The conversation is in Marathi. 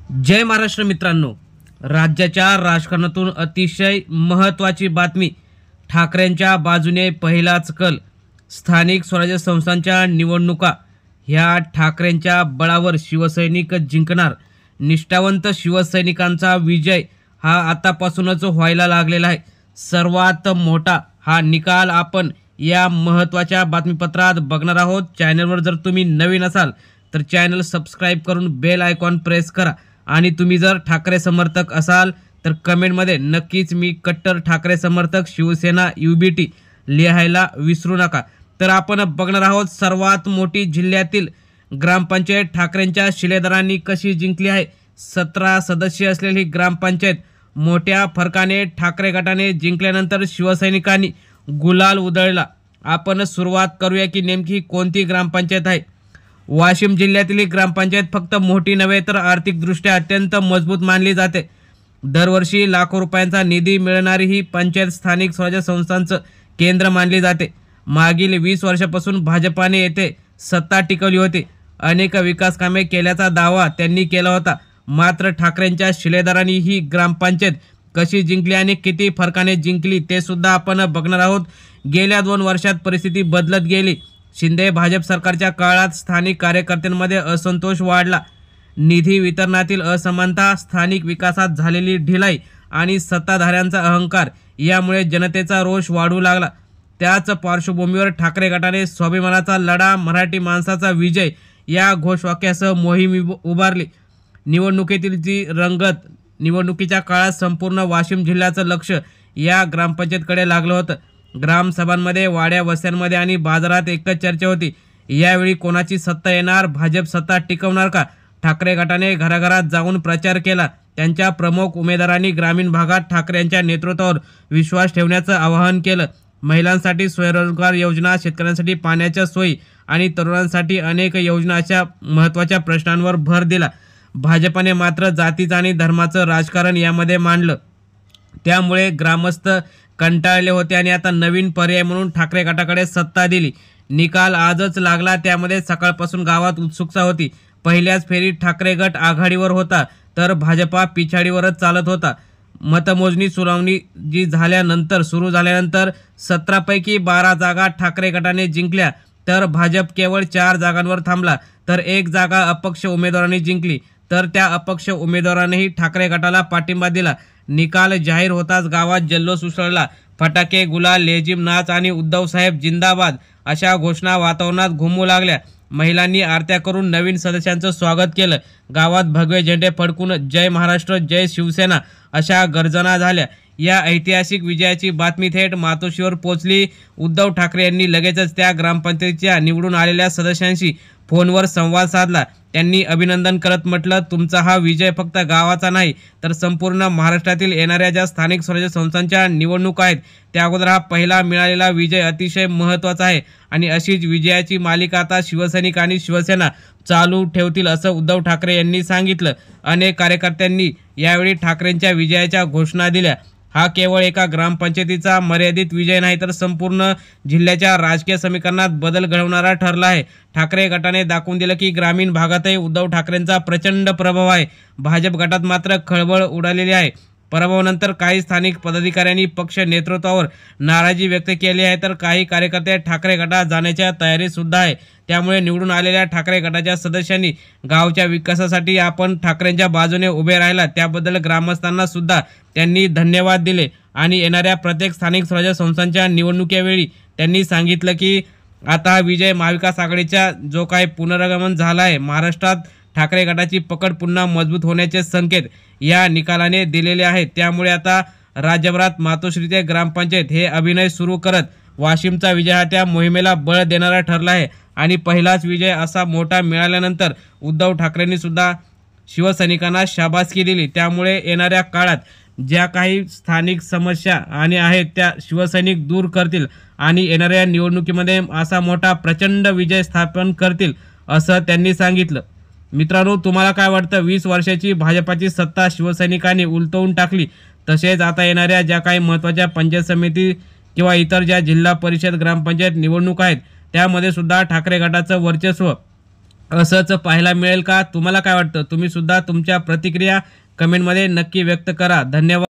जय महाराष्ट्र मित्रांनो, राज्याच्या राजकारणातून अतिशय महत्त्वाची बातमी. ठाकरेंच्या बाजूने पहिलाच कल. स्थानिक स्वराज्य संस्थांच्या निवडणुका ह्या ठाकरेंच्या बळावर शिवसैनिक जिंकणार. निष्ठावंत शिवसैनिकांचा विजय हा आतापासूनच व्हायला लागलेला आहे. सर्वात मोठा हा निकाल आपण या महत्त्वाच्या बातमीपत्रात बघणार आहोत. चॅनलवर जर तुम्ही नवीन असाल तर चॅनल सबस्क्राईब करून बेल आयकॉन प्रेस करा आणि तुम्ही जर ठाकरे समर्थक असाल तर कमेंटमध्ये नक्कीच मी कट्टर ठाकरे समर्थक शिवसेना UBT लिहायला विसरू नका. तर आपण बघणार आहोत सर्वात मोठी जिल्ह्यातील ग्रामपंचायत ठाकरेंच्या शिलेदारांनी कशी जिंकली आहे. 17 सदस्य असलेली ग्रामपंचायत मोठ्या फरकाने ठाकरे गटाने जिंकल्यानंतर शिवसैनिकांनी गुलाल उधळला. आपण सुरुवात करूया की नेमकी कोणती ग्रामपंचायत आहे. वाशिम जिल्ह्यातील ग्रामपंचायत फक्त मोठी नव्हे तर आर्थिकदृष्ट्या अत्यंत मजबूत मानली जाते. दरवर्षी लाखो रुपयांचा निधी मिळणारी ही पंचायत स्थानिक स्वराज्य संस्थांचं केंद्र मानली जाते. मागील 20 वर्षापासून भाजपाने येथे सत्ता टिकवली होती. अनेक विकास कामे केल्याचा दावा त्यांनी केला होता. मात्र ठाकरेंच्या शिलेदारांनी ही ग्रामपंचायत कशी जिंकली आणि किती फरकाने जिंकली ते सुद्धा आपण बघणार आहोत. गेल्या 2 वर्षात परिस्थिती बदलत गेली. शिंदे भाजप सरकारच्या काळात स्थानिक कार्यकर्त्यांमध्ये असंतोष वाढला. निधी वितरणातील असमानता, स्थानिक विकासात झालेली ढिलाई आणि सत्ताधाऱ्यांचा अहंकार यामुळे जनतेचा रोष वाढू लागला. त्याच पार्श्वभूमीवर ठाकरे गटाने स्वाभिमानाचा लढा, मराठी माणसाचा विजय या घोषवाक्यासह मोहीम उभारली. निवडणुकीतील जी रंगत, निवडणुकीच्या काळात संपूर्ण वाशिम जिल्ह्याचं लक्ष या ग्रामपंचायतकडे लागलं होतं. ग्रामसभांमध्ये, वाड्या वस्त्यांमध्ये आणि बाजारात एकच चर्चा होती. यावेळी कोणाची सत्ता येणार, भाजप सत्ता टिकवणार का? ठाकरे गटाने घराघरात जाऊन प्रचार केला. त्यांच्या प्रमुख उमेदवारांनी ग्रामीण भागात ठाकरे यांच्या नेतृत्वावर विश्वास ठेवण्याचं आवाहन केलं. महिलांसाठी स्वयंरोजगार योजना, शेतकऱ्यांसाठी पाण्याच्या सोयी आणि तरुणांसाठी अनेक योजना अशा महत्त्वाच्या प्रश्नांवर भर दिला. भाजपाने मात्र जातीचं आणि धर्माचं राजकारण यामध्ये मांडलं. त्यामुळे ग्रामस्थ कंटाळले होते आणि आता नवीन पर्याय म्हणून ठाकरे गटाकडे सत्ता दिली. निकाल आजच लागला. त्यामध्ये सकाळपासून गावात उत्सुकता होती. पहिल्याच फेरीत ठाकरे गट आघाडीवर होता तर भाजपा पिछाडीवरच चालत होता. मतमोजणी सुरू झाल्यानंतर 17 पैकी 12 जागा ठाकरे गटाने जिंकल्या तर भाजप केवळ 4 जागांवर थांबला. तर 1 जागा अपक्ष उमेदवारांनी जिंकली. तर त्या अपक्ष उमेदवारानेही ठाकरे गटाला पाठिंबा दिला. निकाल जाहीर होताच गावात जल्लोष उसळला. फटाके, गुलाल, लेझिम, नाच आणि उद्धव साहेब जिंदाबाद अशा घोषणा वातावरणात घुमू लागल्या. महिलांनी आरत्या करून नवीन सदस्यांचं स्वागत केलं. गावात भगवे झेंडे फडकून जय महाराष्ट्र, जय शिवसेना अशा गर्जना झाल्या. या ऐतिहासिक विजयाची बातमी थेट मातोश्रीवर पोहोचली. उद्धव ठाकरे यांनी लगेचच त्या ग्रामपंचायतीच्या निवडून आलेल्या सदस्यांशी फोनवर संवाद साधला. त्यांनी अभिनंदन करत म्हटलं, तुमचा हा विजय फक्त गावाचा नाही तर संपूर्ण महाराष्ट्रातील येणाऱ्या ज्या स्थानिक स्वराज्य संस्थांच्या निवडणुका आहेत त्या अगोदर हा पहिला मिळालेला विजय अतिशय महत्त्वाचा आहे आणि अशीच विजयाची मालिका आता शिवसैनिक आणि शिवसेना चालू ठेवतील असं उद्धव ठाकरे यांनी सांगितलं. अनेक कार्यकर्त्यांनी यावेळी ठाकरेंच्या विजयाच्या घोषणा दिल्या. हा केवळ एका ग्रामपंचायतीचा मर्यादित विजय नाही तर संपूर्ण जिल्ह्याच्या राजकीय समीकरणात बदल घडवणारा ठरला आहे. ठाकरे गटाने दाखवून दिलं की ग्रामीण भागातही उद्धव ठाकरेंचा प्रचंड प्रभाव आहे. भाजप गटात मात्र खळबळ उडालेली आहे. पराभवानंतर काही स्थानिक पदाधिकाऱ्यांनी पक्ष नेतृत्वावर नाराजी व्यक्त केली आहे तर काही कार्यकर्ते ठाकरे गटात जाण्याच्या तयारीत सुद्धा आहे. त्यामुळे निवडून आलेल्या ठाकरे गटाच्या सदस्यांनी गावच्या विकासासाठी आपण ठाकरेंच्या बाजूने उभे राहिला त्याबद्दल ग्रामस्थांना सुद्धा त्यांनी धन्यवाद दिले. आणि येणाऱ्या प्रत्येक स्थानिक स्वराज्य संस्थांच्या निवडणुकीवेळी त्यांनी सांगितलं की आता हा विजय महाविकास आघाडीचा जो काही पुनरागमन झाला आहे, महाराष्ट्रात ठाकरे गटाची पकड पुन्हा मजबूत होण्याचे संकेत या निकालाने दिलेले आहेत. त्यामुळे आता राज्यभरात मातोश्री ते ग्रामपंचायत हे अभिनय सुरू करत वाशिमचा विजय हा त्या मोहिमेला बळ देणारा ठरला आहे. आणि पहिलाच विजय असा मोठा मिळाल्यानंतर उद्धव ठाकरेंनी सुद्धा शिवसैनिकांना शाबासकी दिली. त्यामुळे येणाऱ्या काळात ज्या काही स्थानिक समस्या आणि आहेत त्या शिवसैनिक दूर करतील आणि येणाऱ्या निवडणुकीमध्ये असा मोठा प्रचंड विजय स्थापन करतील असं त्यांनी सांगितलं. मित्रांनो, तुम्हाला काय वाटतं? 20 वर्षाची भाजपाची सत्ता शिवसैनिकांनी उलटवून टाकली. तसेच आता येणाऱ्या ज्या काही महत्त्वाच्या पंचायत समिती किंवा इतर ज्या जिल्हा परिषद, ग्रामपंचायत निवडणुका आहेत त्यामध्ये सुद्धा ठाकरे गटाचं वर्चस्व असंच पाहायला मिळेल का? तुम्हाला काय वाटतं? तुम्ही सुद्धा तुमच्या प्रतिक्रिया कमेंटमध्ये नक्की व्यक्त करा. धन्यवाद.